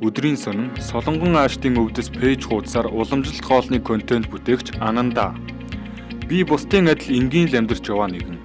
Өдрийн сонин Солонгон аашдын өвдөс пэйж хуудасаар уламжлалт хоолны контент бүтээгч Ананда. Би бусдын адил энгийн л амьдарч яваа нэгэн.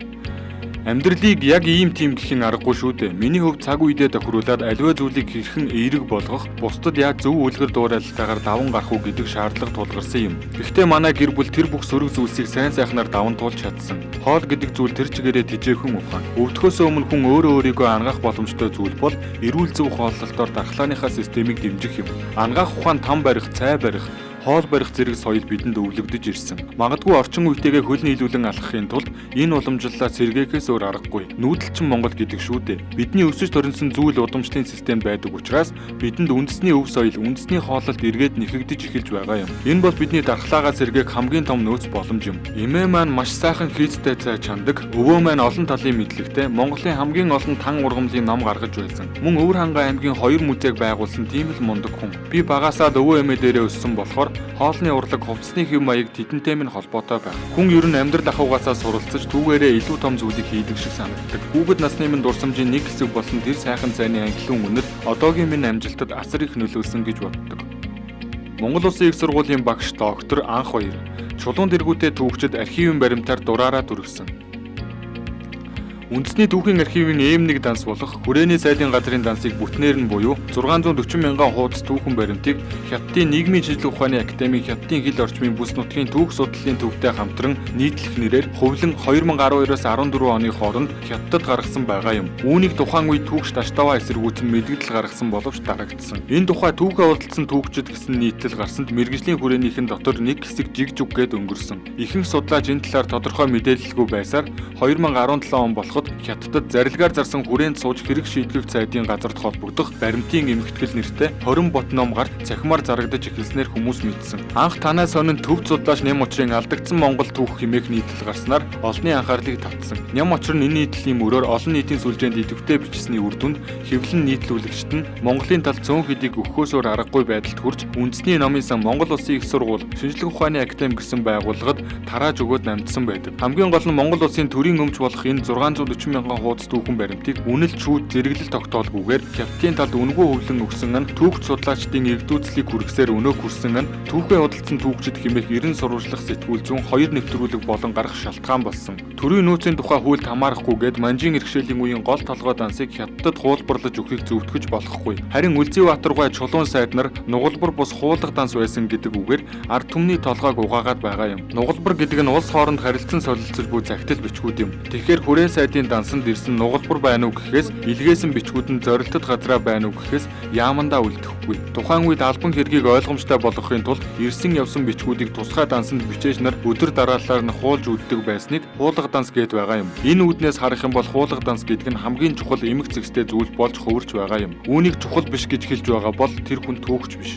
Амьдралыг яг ийм тийм гэхин аргагүй шүү дээ. Миний хувьд цаг үедээ тохируулаад аливаа зүйлийг хэрхэн эерэг болгох, бусдад яг зөв үлгэр дуурайл-таагаар даван гарах уу гэдэг шаардлага тулгарсан юм. Гэхдээ манай гэр бүл тэр бүх сөрөг зүйлсийг сайн сайхнаар даван туулж чадсан. Хоол гэдэг зүйл тэр чигээрээ тижээхэн ухаан. Өвдөхөөс өмнө хүн өөрийгөө ангаах боломжтой зүйл бол эрүүл зөв хооллолтоор дархлааныхаа системийг дэмжих юм. Ангаах ухаан там барих, цай барих, хоол барих зэрэг соёл бидэнд өвлөгдөж ирсэн. Магадгүй орчин үетэйгээ хөл нийлүүлэн алхахын тулд энэ уламжлалаа сэргээхээс өөр аргагүй. Нүүдэлчин Монгол гэдэг шүү дээ. Бидний өсөж төрөнсөн зүйл удамшлын систем байдаг учраас бидэнд үндэсний өв соёл, үндэсний хооллолт эргээд нэхэгдэж эхэлж байгаа юм. Энэ бол бидний дархлаагаа сэргээх хамгийн том нөөц боломж юм. Эмээ маань маш сайхан хийцтэй цай чандаг, өвөө маань олон талын мэдлэгтэй, Монголын хамгийн олон тан ургамлын ном гаргаж байсан. Мөн Өвөр хангай аймгийн 2 музейг байгуулсан тийм л мундаг хүн. Би багасаад өвөө эмээ дээрээ өссөн болохоор хоолны урлаг, хувцсны хэв маяг тэдэнтэй минь холбоотой байх. Хүн ер нь амьдрал ахуйгаасаа суралцаж түүгээрээ илүү том зүйлийг хийдэг шиг санагддаг. Хүүхэд насны минь дурсамжийн нэг хэсэг болсон тэр сайхан цайны ангилан үнэт одоогийн минь амжилтад асар их нөлөөлсөн гэж боддог. Монгол Улсын их сургуулийн багш доктор Анх Баяр чулуун дэргүүтэй түүхчид архивын баримтаар дураараа дүргсэн. Үндэсний түүхийн архивын Эм1 данс болох хүрээний сайдын газрын дансыг бүтнээр нь буюу 640 мянган хуудас түүхэн баримтыг Хятадын нийгмийн шинжилгээ ухааны академийн Хятадын хэл орчмын бүс нутгийн түүх судлалын төвтэй хамтран нийтлэх нэрээр хувлан 2012-оос 14 оны хооронд Хятадд гаргасан байгаа юм. Үүнийг тухайн үед түүхч Таштава эсэргүүцэн мэдгдэл гаргасан боловч дарагдсан. Энэ тухай түүхээ урдсан түүхчид гэсэн нийтлэл гарсанд мэргэжлийн хүрээнийхэн дотор нэг хэсэг жиг жуг гээд өнгөрсөн. Ихэнх судлаач энэ талаар тодорхой мэдээлэлгүй байсаар 2017 он болоход Хятадд зарилгаар зарсан хүрээнд сууж хэрэг шийдвэх цайдын газарт холбогдох баримтын эмхтгэл нэртэй 20 бот ном гарт цахимаар зарагдаж эхэлснээр хүмүүс мэдсэн. Анх танай сонин төв судлаач Ням очрын алдагдсан Монгол түүх хэмээх нийтлэл гарснаар олонний анхаарлыг татсан. Ням очр нь энэ нийтлэлийн мөрөөр олон нийтийн сүлжээнд идэвхтэй бичсэний үр дүнд хэвлэн нийтлүүлэгчд нь Монголын талд цөөн хэдийг өгөхөөсөөр аргагүй байдалд хүрч үндэсний номын сан Монгол Улсын их сургууль, шинжилгээ ухааны академи гэсэн байгууллагад тарааж өгөөд намжсан байдаг. Хамгийн гол нь Монгол Улсын төрийн өмч болох энэ 640 мянган хуудас түүхэн баримтыг үнэл шүүд зэрэглэл тогтоолгүйгээр Хятадын талд үнэгүй хөвлөн өгсөн нь түүхч судлаачдын эрдүүцлийг хүргэсээр өнөө хүрсэн нь түүхээ удалцсан түүхчид хэмээх 90 сурвалжлах сэтгүүл зүүн 2 нэвтрүүлэг болон гарах шалтгаан болсон. Төрийн нөөцийн тухай хүлд хамаарахгүйгээд манжийн иргэшээлийн үеийн гол толгой дансыг Хятадд хуулбарлаж өгөхийг зөвтгөж болохгүй. Харин Үлзийбаатаргай чулуун сайд нар нугалбар бус хуулах данс байсан гэдэг үгээр ард түмний толгойг угаагаад байгаа юм. Нугалбар гэдэг нь улс хооронд харилцан солилцож буй захидал бичгүүд юм. Тэгэхээр хүрээн сайдын дансанд ирсэн нугалбар байна уу гэхээс илгээсэн бичгүүд нь зорилтод газраа байна уу гэхээс яамандаа үлдэхгүй. Тухайн үед албан хэргийг ойлгомжтой болгохын тулд ирсэн явсан бичгүүдийг тусгай дансанд бичээж нар өдөр дараалалаар нь хуулж үлддэг байсныг хуулга данс гээд байгаа юм. Энэ үүднээс харах юм бол хуулга данс гэдэг нь хамгийн чухал эмх зэгстэй зүйл болж хувирч байгаа юм. Үүнийг чухал биш гэж хэлж байгаа бол тэр хүн түүхч биш.